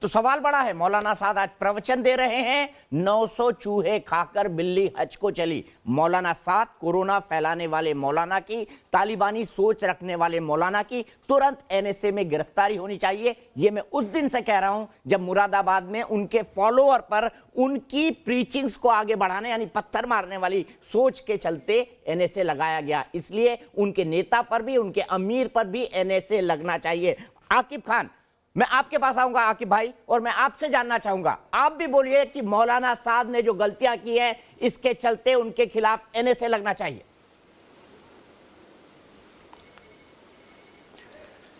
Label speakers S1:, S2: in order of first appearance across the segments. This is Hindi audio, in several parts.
S1: तो सवाल बड़ा है। मौलाना साद आज प्रवचन दे रहे हैं, 900 चूहे खाकर बिल्ली हज को चली। मौलाना साद कोरोना फैलाने वाले मौलाना की, तालिबानी सोच रखने वाले मौलाना की तुरंत एनएसए में गिरफ्तारी होनी चाहिए। यह मैं उस दिन से कह रहा हूं जब मुरादाबाद में उनके फॉलोअर पर उनकी प्रीचिंग्स को आगे बढ़ाने यानी पत्थर मारने वाली सोच के चलते एनएसए लगाया गया। इसलिए उनके नेता पर भी, उनके अमीर पर भी एनएसए लगना चाहिए। आकिब खान, मैं आपके पास आऊंगा आकिब भाई, और मैं आपसे जानना चाहूंगा, आप भी बोलिए कि मौलाना साद ने जो गलतियां की है इसके चलते उनके खिलाफ एनएसए लगना चाहिए।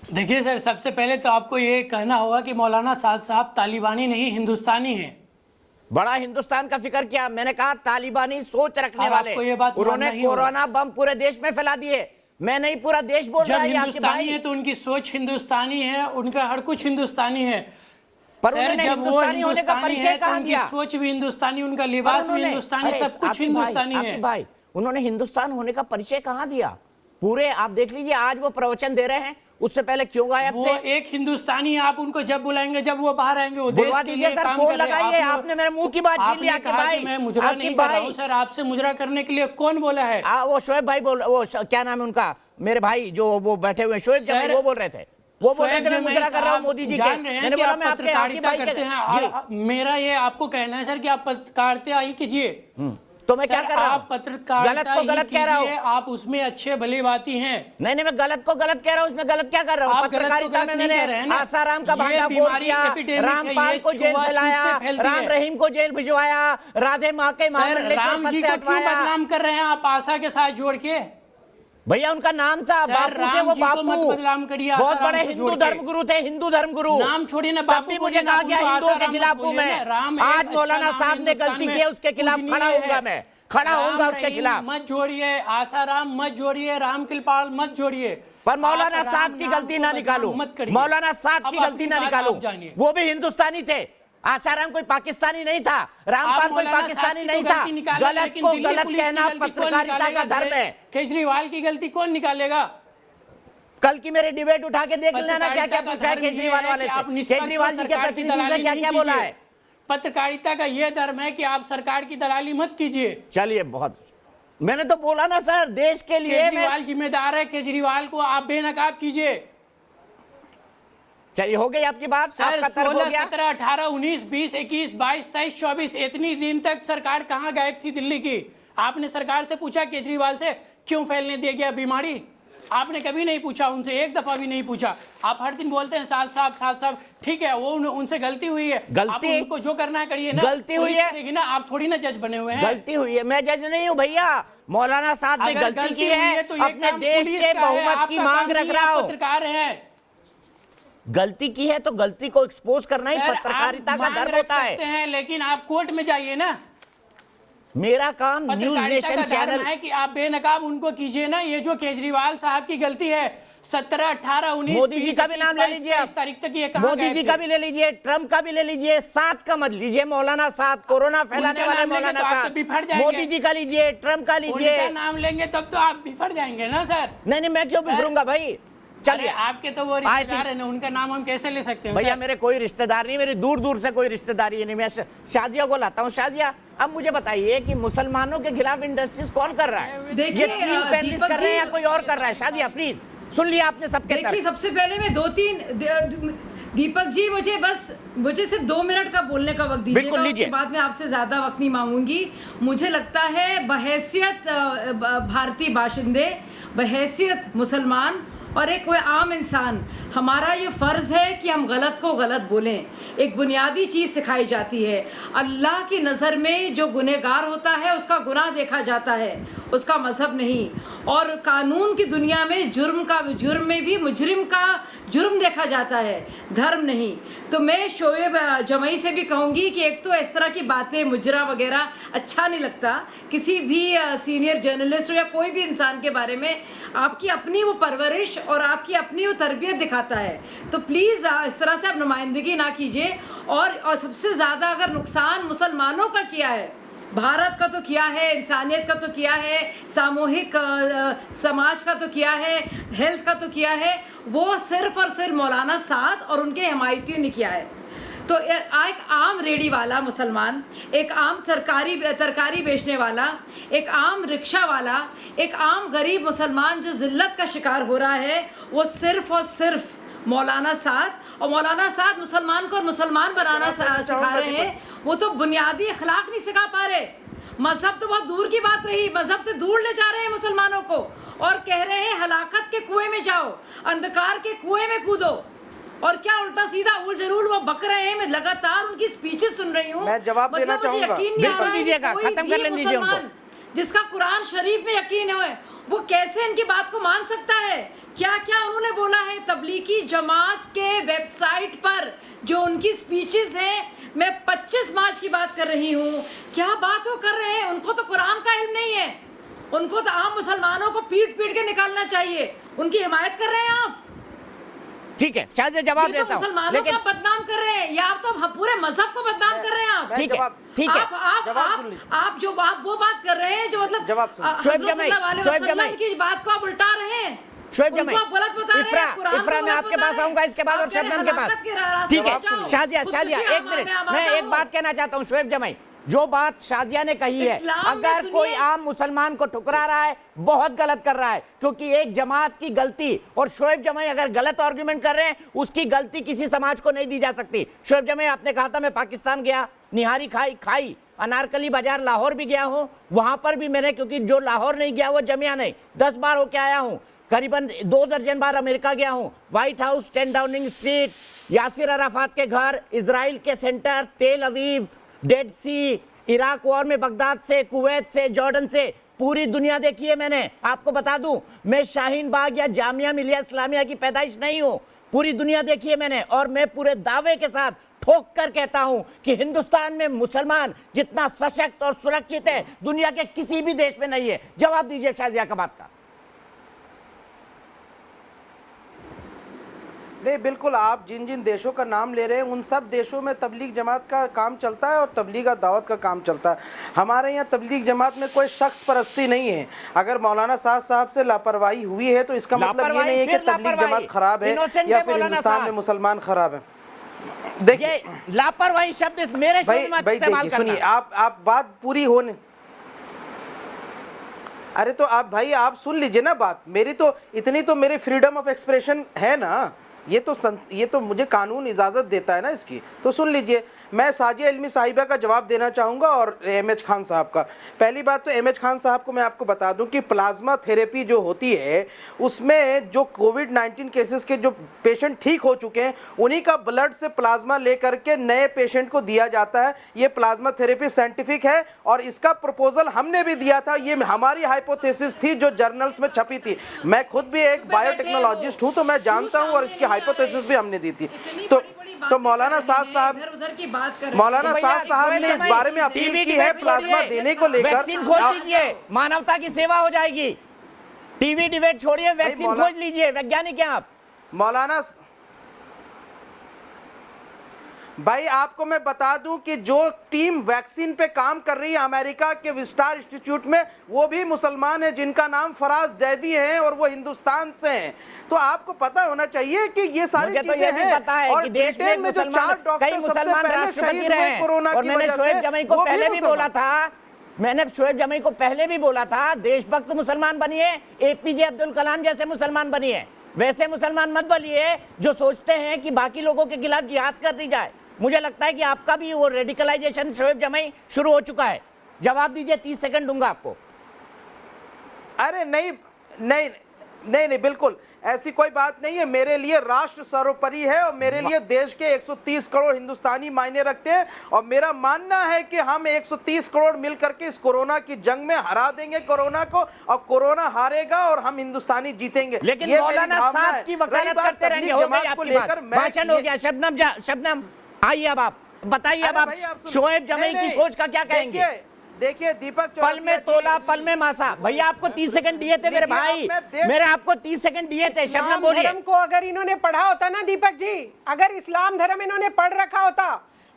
S2: देखिए सर, सबसे पहले तो आपको ये कहना होगा कि मौलाना साद साहब तालिबानी नहीं हिंदुस्तानी हैं।
S1: बड़ा हिंदुस्तान का फिक्र किया, मैंने कहा तालिबानी सोच रखने वाले,
S2: आपको ये बात
S1: उन्होंने कोरोना बम पूरे देश में फैला दिए। मैं नहीं, पूरा देश बोल रहा है।
S2: हिंदुस्तानी है तो उनकी सोच हिंदुस्तानी है, उनका हर कुछ हिंदुस्तानी है।
S1: पर उन्होंने हिंदुस्तानी होने का परिचय कहां दिया?
S2: सोच भी हिंदुस्तानी, उनका लिबास भी हिंदुस्तानी, सब कुछ हिंदुस्तानी है।
S1: भाई, उन्होंने हिंदुस्तान होने का परिचय कहां दिया? पूरे आप देख लीजिए, आज वो प्रवचन दे रहे हैं, उससे पहले क्यों गायब थे?
S2: वो एक हिंदुस्तानी है, आप उनको जब बुलाएंगे, जब वो बाहर आएंगे, वो देश के लिए काम
S1: कर रहे हैं। आपने मेरे मुंह की बात छीन ली आकिब भाई।
S2: मैं मुजरा नहीं कर रहा हूं सर, आपसे मुजरा करने के लिए कौन बोला है?
S1: वो शोएब भाई बोल, वो क्या नाम है उनका, मेरे भाई जो वो बैठे हुए शोएब जमील, वो बोल रहे थे, वो बोल रहे थे मैं मुजरा कर रहा हूं मोदी जी के। मैंने बोला मैं आपके आकिब भाई करते हैं।
S2: मेरा ये आपको कहना है सर कि आप पत्रकारिता ही कीजिए।
S1: तो मैं क्या कर रहा हूं?
S2: आप पत्रकारिता
S1: गलत को गलत कह रहा हूं,
S2: आप उसमें अच्छे भली बाती हैं।
S1: नहीं, मैं गलत को गलत कह रहा हूं, उसमें गलत क्या कर रहा हूं? पत्रकारिता में मैंने आसाराम का भांडाफोड़ किया, रामपाल को जेल फैलाया, राम रहीम को जेल भिजवाया, राधे माँ के
S2: राम जी को क्यों बदनाम कर रहे हैं आप आशा के साथ जोड़ के?
S1: भैया उनका नाम था, बापू थे वो, बापू
S2: बदनाम करिए।
S1: बहुत बड़े हिंदू धर्मगुरु थे, हिंदू धर्मगुरु।
S2: नाम छोड़िए ना, बापू
S1: मुझे कहा गया हिंदुओं के खिलाफ हूं मैं। आज मौलाना साहब ने गलती की है, उसके खिलाफ खड़ा होऊंगा मैं, खड़ा होऊंगा उसके खिलाफ।
S2: मत जोड़िए आसाराम, मत जोड़िए रामकृपाल, मत जोड़िए।
S1: पर मौलाना साहब की गलती ना निकालो, मौलाना साहब की गलती ना निकालो। वो भी हिंदुस्तानी थे, आसाराम कोई पाकिस्तानी नहीं था, रामपाल कोई पाकिस्तानी नहीं था। गलत को गलत कहना पत्रकारिता का धर्म है।
S2: केजरीवाल की गलती कौन निकालेगा?
S1: कल की मेरे डिबेट उठा के देख लेना, क्या क्या पूछा है केजरीवाल वाले से, केजरीवाल जी के प्रतिनिधि से क्या क्या बोला है।
S2: पत्रकारिता का यह धर्म है कि आप सरकार की दलाली मत कीजिए।
S1: चलिए, बहुत मैंने तो बोला ना सर, देश के लिए
S2: केजरीवाल जिम्मेदार है, केजरीवाल को आप बेनकाब कीजिए।
S1: चलिए, हो गई आपकी बात
S2: सर। 16, 17, 18, 19, 20, 21, 22, 23, 24 इतनी दिन तक सरकार कहां गायब थी दिल्ली की? आपने सरकार से पूछा केजरीवाल से क्यों फैलने दिया गया बीमारी? आपने कभी नहीं पूछा उनसे, एक दफा भी नहीं पूछा। आप हर दिन बोलते हैं साथ साहब, ठीक है, वो उनसे गलती हुई है, गलती उनको जो करना है करिए ना।
S1: गलती हुई है
S2: ना, आप थोड़ी ना जज बने हुए हैं।
S1: गलती हुई है, मैं जज नहीं हूँ भैया। मौलाना साहब ने गलती की है, तो अपने देश के बहुमत की मांग रख रहा हूँ।
S2: पत्रकार है,
S1: गलती की है तो गलती को एक्सपोज करना ही पत्रकारिता का धर्म होता है।
S2: लेकिन आप कोर्ट में जाइए ना।
S1: मेरा काम न्यूज़ नेशन चैनल
S2: है कि आप बेनकाब उनको कीजिए ना। ये जो केजरीवाल साहब की गलती है, 17, 18, 19,
S1: मोदी जी का भी नाम ले लीजिए,
S2: इस तारीख तक ये
S1: मोदी जी का भी ले लीजिए, ट्रम्प का भी ले लीजिए, साथ का मत लीजिए। मौलाना साथ कोरोना फैलाने वाले मौलाना साथ, मोदी जी का लीजिए, ट्रम्प का लीजिए।
S2: नाम लेंगे तब तो आप बिफर जाएंगे ना सर।
S1: नहीं, मैं क्यों बिफरूंगा भाई? चलिए,
S2: आपके तो वो रिश्तेदार है ना, उनका नाम हम कैसे ले सकते हैं?
S1: भैया मेरे कोई रिश्तेदार नहीं, मेरी दूर दूर से कोई रिश्तेदारी नहीं। मैं शादिया को लाता हूँ। शादिया, अब मुझे बताइए कि मुसलमानों के खिलाफ इंडस्ट्रीज कौन कर रहा है? ये तीन पैनलिस्ट कर रहे हैं या कोई और कर रहा है? शादिया प्लीज सुन लिया आपने सबके।
S3: देखिए, सबसे पहले मैं दीपक जी, मुझे सिर्फ 2 मिनट का बोलने का वक्त दीजिएगा, उसके बाद मैं आपसे ज्यादा वक्त नहीं मांगूंगी। मुझे लगता है बहैसियत भारतीय बाशिंदे, बहैसियत मुसलमान और एक कोई आम इंसान, हमारा ये फ़र्ज़ है कि हम गलत को गलत बोलें। एक बुनियादी चीज़ सिखाई जाती है, अल्लाह की नज़र में जो गुनहगार होता है उसका गुनाह देखा जाता है, उसका मज़हब नहीं। और कानून की दुनिया में जुर्म में भी मुजरिम का जुर्म देखा जाता है, धर्म नहीं। तो मैं शोएब जमई से भी कहूँगी कि एक तो इस तरह की बातें, मुजरा वगैरह अच्छा नहीं लगता किसी भी सीनियर जर्नलिस्ट या कोई भी इंसान के बारे में। आपकी अपनी वो परवरिश और आपकी अपनी वो तरबियत दिखाता है, तो प्लीज़ इस तरह से आप नुमाइंदगी ना कीजिए। और सबसे ज़्यादा अगर नुकसान मुसलमानों का किया है, भारत का तो किया है, इंसानियत का तो किया है, सामूहिक समाज का तो किया है, हेल्थ का तो किया है, वो सिर्फ और सिर्फ मौलाना साद और उनके हिमायतियों ने किया है। तो एक आम रेडी वाला मुसलमान, एक आम तरकारी बेचने वाला, एक आम रिक्शा वाला, एक आम गरीब मुसलमान जो जिल्लत का शिकार हो रहा है, वो सिर्फ और सिर्फ मौलाना साद, और मौलाना साद मुसलमान को मुसलमान बनाना सिखा रहे हैं। वो तो बुनियादी अखलाक नहीं सिखा पा रहे। मजहब तो बहुत दूर की बात रही, मजहब से दूर ले जा रहे हैं मुसलमानों को, और कह रहे हैं हलाकत के कुएं में जाओ, अंधकार के कुएं में कूदो। और क्या उल्टा सीधा उल जरूर वो बक रहे हैं। मैं लगातार उनकी स्पीचेस सुन रही हूँ।
S4: मैं जवाब देना चाहूंगा।
S3: यकीन नहीं आ रहा है
S1: दीजिएगा,
S3: कोई
S1: खत्म कर
S3: भी
S1: लेने दीजिए उनको।
S3: मुसलमान जिसका कुरान शरीफ में यकीन है, वो कैसे इनकी बात को मान सकता है? क्या क्या उन्होंने बोला है तबलीगी जमात के वेबसाइट पर, जो उनकी स्पीचेस हैं। मैं 25 मार्च की बात कर रही हूँ। क्या बात वो कर रहे हैं? उनको तो कुरान का इल्म नहीं है। उनको तो आम मुसलमानों को पीट पीट के निकालना चाहिए। उनकी हिमायत कर रहे हैं आप।
S1: ठीक है, शायद से जवाब देता हूं,
S3: मुसलमानों
S1: लेकिन
S3: को बदनाम कर रहे हैं, या आप तो पूरे मजहब को बदनाम कर रहे हैं आप।
S1: ठीक है, ठीक है।
S3: आप वो बात कर रहे हैं जो मतलब
S1: शोएब जमाई
S3: की बात को आप उल्टा रहे हैं।
S1: शोएब जमाई,
S3: गलत बता रहे हैं।
S1: इफ्रा मैं आपके पास आऊंगा इसके बाद, और शबनम के पास। ठीक है, शाजिया एक मिनट, मैं एक बात कहना चाहता हूँ। शोएब जमाई, जो बात शाजिया ने कही है, अगर कोई आम मुसलमान को ठुकरा रहा है, बहुत गलत कर रहा है, क्योंकि एक जमात की गलती, और शोएब जमाई अगर गलत आर्गुमेंट कर रहे हैं, उसकी गलती किसी समाज को नहीं दी जा सकती। शोएब जमाई, आपने कहा था मैं पाकिस्तान गया, निहारी खाई, अनारकली बाजार लाहौर भी गया हूं, वहां पर भी मैंने, क्योंकि जो लाहौर नहीं गया वो जमिया नहीं, 10 बार होके आया हूं, करीबन 2 दर्जन बार अमेरिका गया हूं, white house, 10 Downing street, Yasser Arafat के घर, इजराइल के सेंटर, तेल अवीव, डेड सी, इराक वॉर में बगदाद से, कुवैत से, जॉर्डन से, पूरी दुनिया देखी है मैंने। आपको बता दूं, मैं शाहीन बाग या जामिया मिलिया इस्लामिया की पैदाइश नहीं हूं, पूरी दुनिया देखी है मैंने। और मैं पूरे दावे के साथ ठोक कर कहता हूं कि हिंदुस्तान में मुसलमान जितना सशक्त और सुरक्षित है, दुनिया के किसी भी देश में नहीं है। जवाब दीजिए शाजिया का बात का।
S4: नहीं, बिल्कुल, आप जिन जिन देशों का नाम ले रहे हैं उन सब देशों में तबलीग जमात का काम चलता है और तबलीग दावत का काम चलता है। हमारे यहाँ तबलीग जमात में कोई शख्स परस्ती नहीं है। अगर मौलाना साहब से लापरवाही हुई है तो इसका मतलब ये नहीं है कि तबलीग जमात खराब है या फिर हिंदुस्तान में मुसलमान खराब है।
S1: देखिए, लापरवाही शब्द मेरे शब्द मत इस्तेमाल करना।
S4: सुनिए, आप बात पूरी होने, अरे तो आप भाई आप सुन लीजिए ना बात मेरी। तो इतनी तो मेरी फ्रीडम ऑफ एक्सप्रेशन है ना, ये तो मुझे कानून इजाज़त देता है ना इसकी। तो सुन लीजिए, मैं साजिया इल्मी साहिबा का जवाब देना चाहूँगा और एमएच खान साहब का। पहली बात तो एमएच खान साहब को मैं आपको बता दूं कि प्लाज्मा थेरेपी जो होती है, उसमें जो कोविड-19 केसेस के जो पेशेंट ठीक हो चुके हैं, उन्हीं का ब्लड से प्लाज्मा लेकर के नए पेशेंट को दिया जाता है। ये प्लाज्मा थेरेपी साइंटिफिक है और इसका प्रपोजल हमने भी दिया था। ये हमारी हाइपोथेसिस थी जो जर्नल्स में छपी थी। मैं खुद भी एक बायोटेक्नोलॉजिस्ट हूँ, तो मैं जानता हूँ, और इसकी हाइपोथेसिस भी हमने दी थी। तो मौलाना साद साहब ने इस बारे में अपील की है प्लाज्मा देने को लेकर।
S1: वैक्सीन खोज लीजिए, मानवता की सेवा हो जाएगी। टीवी डिबेट छोड़िए, वैक्सीन खोज लीजिए। वैज्ञानिक हैं आप।
S4: मौलाना भाई, आपको मैं बता दूं कि जो टीम वैक्सीन पे काम कर रही है अमेरिका के विस्टार इंस्टीट्यूट में, वो भी मुसलमान है जिनका नाम फराज जैदी है और वो हिंदुस्तान से हैं। तो आपको पता होना चाहिए कि ये सारी चीजें हैं।
S1: पता है
S4: और
S1: कि देश में मुसलमान, कई मुसलमान राष्ट्रपति रहे हैं। और मैंने शोएब जमाई को पहले भी बोला था, देशभक्त मुसलमान बनिए, एपीजे अब्दुल कलाम जैसे मुसलमान बनिए। वैसे मुसलमान मत बनिए जो सोचते हैं कि बाकी लोगों के खिलाफ जिहाद कर दी जाए। मुझे लगता है कि आपका भी वो रेडिकलाइजेशन शोएब जमाई शुरू हो चुका है। जवाब दीजिए, 30 सेकंड दूंगा आपको।
S4: अरे नहीं, बिल्कुल ऐसी कोई बात नहीं है। मेरे लिए राष्ट्र सर्वोपरि है और मेरे लिए देश के 130 करोड़ हिंदुस्तानी मायने रखते हैं। और मेरा मानना है कि हम 130 करोड़ मिलकर के इस कोरोना की जंग में हरा देंगे कोरोना को, और कोरोना हारेगा और हम हिंदुस्तानी जीतेंगे।
S1: लेकिन मौलाना साहब की वकालत करते रहेंगे। हो गई आपकी बात, भाषण हो गया। शबनम आइए, अब आप बताइए, अब आप शोएब जमाई की सोच का क्या कहेंगे?
S4: देखिए दीपक,
S1: पल में तोला पल में मासा। भैया आपको 30 सेकंड दिए थे मेरे भाई, मेरे आपको 30 सेकंड दिए थे। शबनम बोलिए।
S5: धर्म को अगर इन्होंने पढ़ा होता ना दीपक जी, अगर इस्लाम धर्म इन्होंने पढ़ रखा होता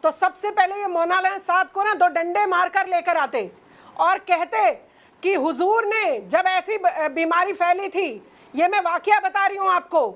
S5: तो सबसे पहले ये मौलाना साद को ना 2 डंडे मारकर लेकर आते और कहते कि हुजूर ने जब ऐसी बीमारी फैली थी, ये मैं वाकया बता रही हूँ आपको,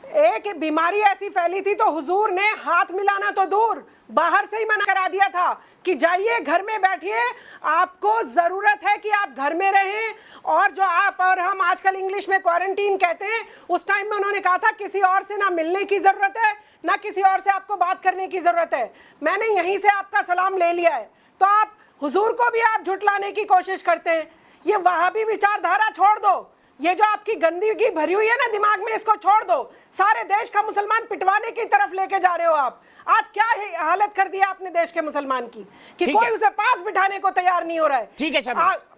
S5: एक बीमारी ऐसी फैली थी तो हुजूर ने हाथ मिलाना तो दूर, बाहर से ही मना करा दिया था कि जाइए घर में बैठिए, आपको जरूरत है कि आप घर में रहें। और जो आप और हम आजकल इंग्लिश में क्वारंटीन कहते हैं, उस टाइम में उन्होंने कहा था किसी और से ना मिलने की जरूरत है, ना किसी और से आपको बात करने की जरूरत है। मैंने यहीं से आपका सलाम ले लिया है, तो आप हुजूर को भी आप झुटलाने की कोशिश करते हैं। ये वहाबी विचारधारा छोड़ दो, ये जो आपकी गंदगी भरी हुई है ना दिमाग में, इसको छोड़ दो। सारे देश का मुसलमान पिटवाने की तरफ लेके जा रहे हो आप। आज क्या हालत कर दी आपने देश के मुसलमान की कि कोई उसे पास बिठाने को तैयार नहीं हो रहा है।
S1: ठीक है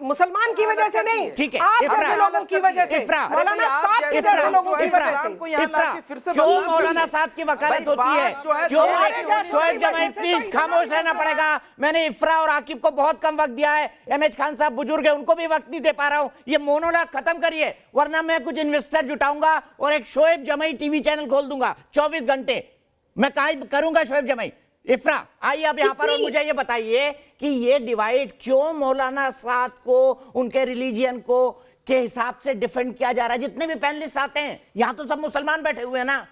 S5: मुसलमान की वजह से नहीं,
S1: ठीक है,
S5: आप जैसे लोगों की वजह से, मौलाना साद के जैसे लोगों की वजह से।
S1: जो मौलाना साद की वकालत होती है, जो शोएब जमाई, प्लीज खामोश रहना पड़ेगा। मैंने इफ्रा और आकिब को बहुत कम वक्त दिया है, एमएच खान साहब बुजुर्ग है, उनको भी वक्त नहीं दे पा रहा हूं। ये मोनोलॉग खत्म करिए, वरना मैं कुछ इन्वेस्टर जुटाऊंगा और एक शोएब जमाई टीवी चैनल खोल दूंगा 24 घंटे। मैं काय करूंगा शोएब जमाई। इफ्रा आइए अब यहां पर और मुझे ये बताइए कि ये डिवाइड क्यों मौलाना साद को, उनके रिलीजियन को के हिसाब से डिफेंड किया जा रहा है। जितने भी पैनलिस्ट आते हैं यहां तो सब मुसलमान बैठे हुए हैं ना।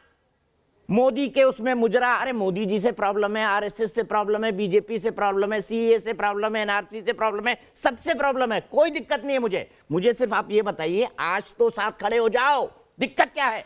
S1: मोदी के उसमें मुजरा, अरे मोदी जी से प्रॉब्लम है, आरएसएस से प्रॉब्लम है, बीजेपी से प्रॉब्लम है, सीए से प्रॉब्लम है, एनआरसी से प्रॉब्लम है, सबसे प्रॉब्लम है, कोई दिक्कत नहीं है मुझे सिर्फ आप ये बताइए, आज तो साथ खड़े हो जाओ, दिक्कत क्या है?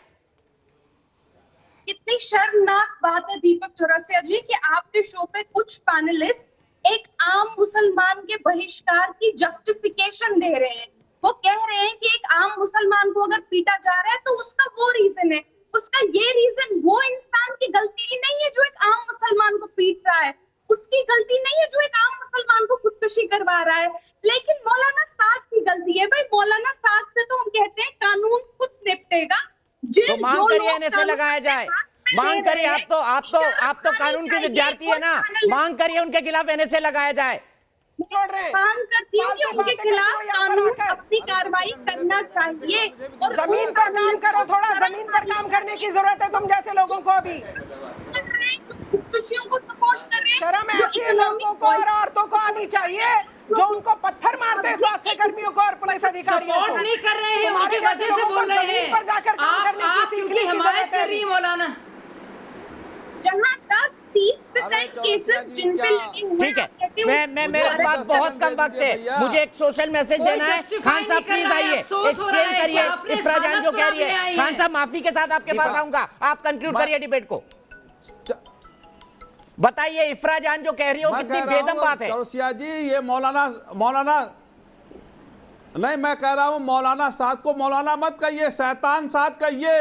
S6: कितनी शर्मनाक बात है दीपक चौरसिया जी कि आपके शो पे कुछ पैनलिस्ट एक आम मुसलमान के बहिष्कार की जस्टिफिकेशन दे रहे हैं। वो कह रहे हैं कि एक आम मुसलमान को अगर पीटा जा रहा है तो उसका वो रीजन है, उसका ये रीजन, वो इंसान की गलती नहीं है जो एक आम मुसलमान को पीट रहा है, उसकी गलती नहीं है जो एक आम मुसलमान को खुदकुशी करवा रहा है, लेकिन मौलाना साद की गलती है। भाई मौलाना साद से तो हम कहते हैं कानून खुद निपटेगा।
S1: तो मांग करिए इन्हें से लगाया जाए, मांग करिए। आप तो कानून के विद्यार्थी है ना, मांग करिए उनके खिलाफ एनए से लगाया जाए।
S6: मांग करती हूँ कि उनके खिलाफ कानून अपनी कार्रवाई करना चाहिए। और
S5: जमीन पर काम करो, थोड़ा जमीन पर काम करने की जरूरत है तुम जैसे लोगों को। अभी
S6: खुशियों को सपोर्ट करें,
S5: शर्म ऐसे लोगों को और औरतों को आनी चाहिए जो उनको पत्थर मारते हैं, स्वास्थ्य कर्मियों को और पुलिस अधिकारियों को।
S3: सपोर्ट नहीं कर रहे हैं, उनकी वजह से बोल रहे हैं।
S5: पर जाकर काम करने की सीखने की
S3: हिमायत कर रही है मौलाना।
S6: जहां तक 30% केसेस जिन पे लगे हुए,
S1: ठीक है, मैं मेरे पास बहुत कम वक्त है, मुझे एक सोशल मैसेज देना है। खान साहब प्लीज आइए, एक्सप्लेन करिए इफ्रा जान जो कह रही है। खान साहब माफी के साथ आपके पास आऊंगा, आप कंक्लूड करिए डिबेट को। बताइए इफ्रा जान जो कह रही हो कितनी बेदम बात है।
S7: चौरसिया जी, ये मौलाना नहीं, मैं कह रहा हूं मौलाना साद को मौलाना मत कहिए, शैतान साद कहिए।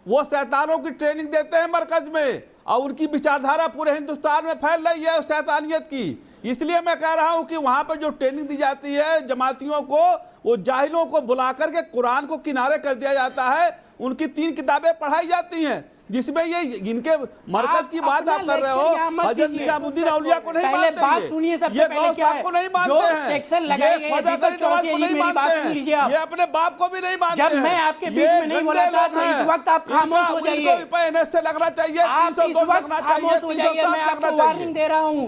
S7: वो शैतानों की ट्रेनिंग देते हैं मरकज में और उनकी विचारधारा पूरे हिंदुस्तान में फैल रही है शैतानियत की। इसलिए मैं कह रहा हूं कि वहां पर जो ट्रेनिंग दी जाती है जमातियों को, वो जाहिलों को बुला करके कुरान को किनारे कर दिया जाता है। उनकी 3 किताबें पढ़ाई जाती हैं जिसमें ये इनके मरकज की बात आप कर रहे हो। हजरत निजामुद्दीन औलिया को नहीं मानते,
S2: बात सुनिए सबसे पहले क्या है,
S7: को नहीं मानते
S2: जो
S7: हैं,
S2: सेक्शन लगाए गए हैं दीपक चौरसिया जी, मेरी बात सुन लीजिए आप।
S7: ये अपने बाप को भी नहीं मानते हैं।
S2: जब मैं आपके बीच में नहीं बोला था तो इस वक्त आप खामोश हो जाइए।
S7: से लगना चाहिए,
S2: आप इस वक्त खामोश हो जाइए, मैं आपको वार्निंग दे रहा हूँ।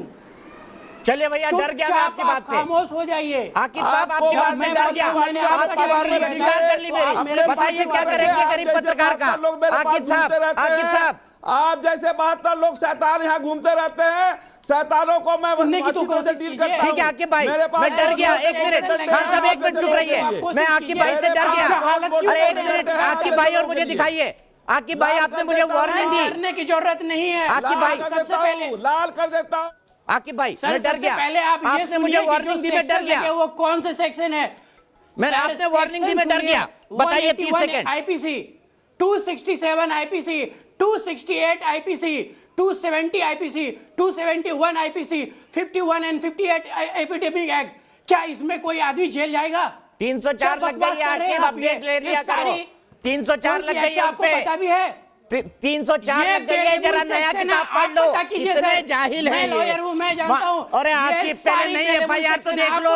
S1: चलिए भैया, डर गया मैं आपकी बात से।
S2: खामोश हो जाइए।
S1: आकिब साहब आपकी बात में डर गया,
S2: मैंने
S1: आपकी वार्निंग स्वीकार कर ली मेरी। बताइए क्या करेंगे गरीब पत्रकार का? आकिब साहब
S7: आप जैसे 72 लोग शैतान यहाँ घूमते रहते हैं, शैतानों को मैं अच्छी तरह से डील करता हूं।
S1: ठीक है आकिब भाई, मैं डर गया। एक मिनट खान साहब, एक मिनट चुप रहिए, मैं आकिब भाई से डर गया। अरे एक मिनट आकिब भाई, और मुझे दिखाइए। आकिब भाई आपने मुझे वार्निंग दी,
S2: डरने की जरूरत नहीं है।
S1: आकिब भाई
S2: सबसे पहले
S7: लाल कर देता हूँ।
S1: आकिब भाई मैं डर गया,
S2: पहले आपने
S1: मुझे वार्निंग दी, मैं डर गया।
S2: वो कौन से सेक्शन है?
S1: मैंने आपने वार्निंग दी, मैं डर गया। बताइए 30 second.
S2: IPC 267 IPC 268 IPC 270 IPC 271 IPC 51 and 58 epidemic act. क्या इसमें कोई आदमी जेल जाएगा?
S1: 304 लग गई है, आकिब अपडेट ले लिया करो। 304 लग गई है,
S2: आपको पता भी है।
S1: 304 लग गई है, जरा नया किताब पढ़ लो। इतने जाहिल है,
S2: मैं लॉयर हूं, मैं जानता हूं।
S1: अरे आकिब पहले नहीं एफआईआर तो देख लो।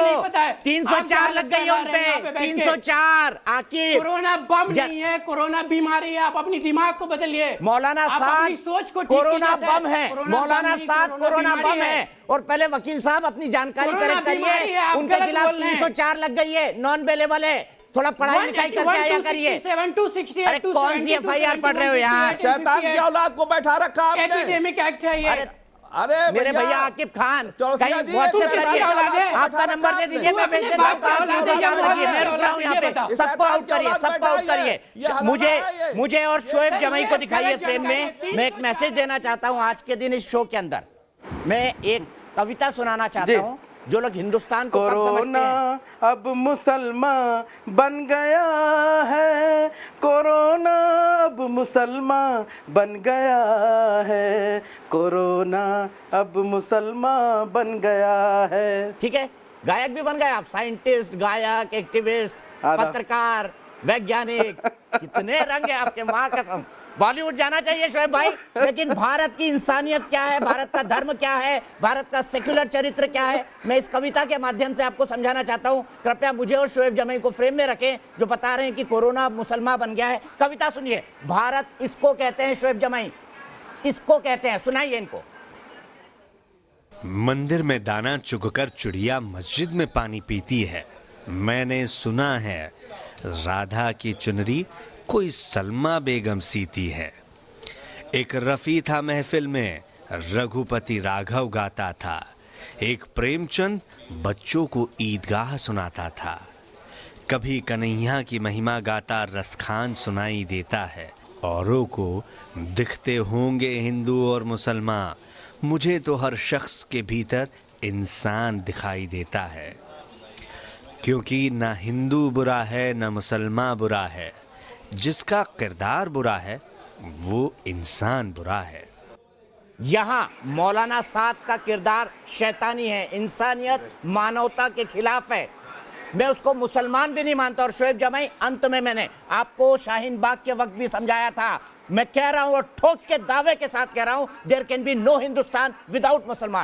S1: 304 लग गई है उन पे, 304। आकिब
S2: कोरोना बम नहीं है, कोरोना बीमारी है। आप अपनी दिमाग को बदलिए।
S1: मौलाना साद
S2: सोच को
S1: कोरोना बम है, मौलाना साद कोरोना बम है। और पहले वकील साहब अपनी जानकारी करेक्ट करिए, उनके खिलाफ 304 लग गई है, नॉन अवेलेबल है। थोड़ा पढ़ाई लिखाई करके आया करिए।
S2: 187 to 68
S1: अरे
S2: to
S1: कौन सी
S2: 70 to
S1: FIR पढ़ रहे हो
S2: 71,
S1: यहाँ?
S2: 58,
S7: शैतान की
S2: 58
S7: औलाद को बैठा रखा आपने।
S2: एपिडेमिक एक्ट है ये।
S1: अरे
S7: अरे
S1: मेरे भैया आकिब खान
S7: चौरसिया
S1: कहीं
S7: जी,
S1: WhatsApp
S7: ये
S1: करिए।
S7: शैतान की औलाद है।
S1: आपका नंबर दे दीजिए, मैं भेज देता हूँ।
S2: बाप का औलाद है,
S1: याद रखिए, मैं रुक रहा हूँ यहाँ
S2: ये
S1: पे।
S2: बताओ।
S1: सबको आउट करिए, सबको आउट करिए। मुझे और शोएब जमाई को दिखाइए फ्रेम में। मैं एक मैसेज देना चाहता हूँ आज के दिन इस शो के अंदर। मैं एक कविता सुनाना चाहता हूँ। जो लोग हिंदुस्तान को कम समझते
S4: कोरोना
S1: हैं,
S4: अब मुसलमान बन गया है, कोरोना अब मुसलमान बन गया है, कोरोना अब मुसलमान बन गया है।
S1: ठीक है, गायक भी बन गए आप, साइंटिस्ट, गायक, एक्टिविस्ट,
S4: आधा।
S1: पत्रकार, वैज्ञानिक, कितने रंग है आपके, माँ कसम। बॉलीवुड जाना चाहिए शोएब भाई, लेकिन भारत की इंसानियत क्या है, भारत का धर्म क्या है, भारत का सेक्युलर चरित्र क्या है, मैं इस कविता के माध्यम से आपको समझाना चाहता हूं। कृपया मुझे और शोएब जमाई को फ्रेम में रखें, जो बता रहे हैं कि कोरोना मुसलमान बन गया है। कविता सुनिए। भारत इसको कहते हैं, शोएब जमाई इसको कहते हैं, सुनाइए इनको।
S8: मंदिर में दाना चुगकर चिड़िया मस्जिद में पानी पीती है। मैंने सुना है राधा की चुनरी कोई सलमा बेगम सीती है। एक रफ़ी था महफिल में, रघुपति राघव गाता था। एक प्रेमचंद बच्चों को ईदगाह सुनाता था। कभी कन्हैया की महिमा गाता रसखान सुनाई देता है। औरों को दिखते होंगे हिंदू और मुसलमान, मुझे तो हर शख्स के भीतर इंसान दिखाई देता है। क्योंकि ना हिंदू बुरा है ना मुसलमान बुरा है, जिसका किरदार बुरा है वो इंसान बुरा है।
S1: यहां मौलाना साद का किरदार शैतानी है, इंसानियत मानवता के खिलाफ है। मैं उसको मुसलमान भी नहीं मानता। और शोएब जमाई, अंत में मैंने आपको शाहीन बाग के वक्त भी समझाया था, मैं कह रहा हूं और ठोक के दावे के साथ कह रहा हूं, there can be no Hindustan without मुसलमान।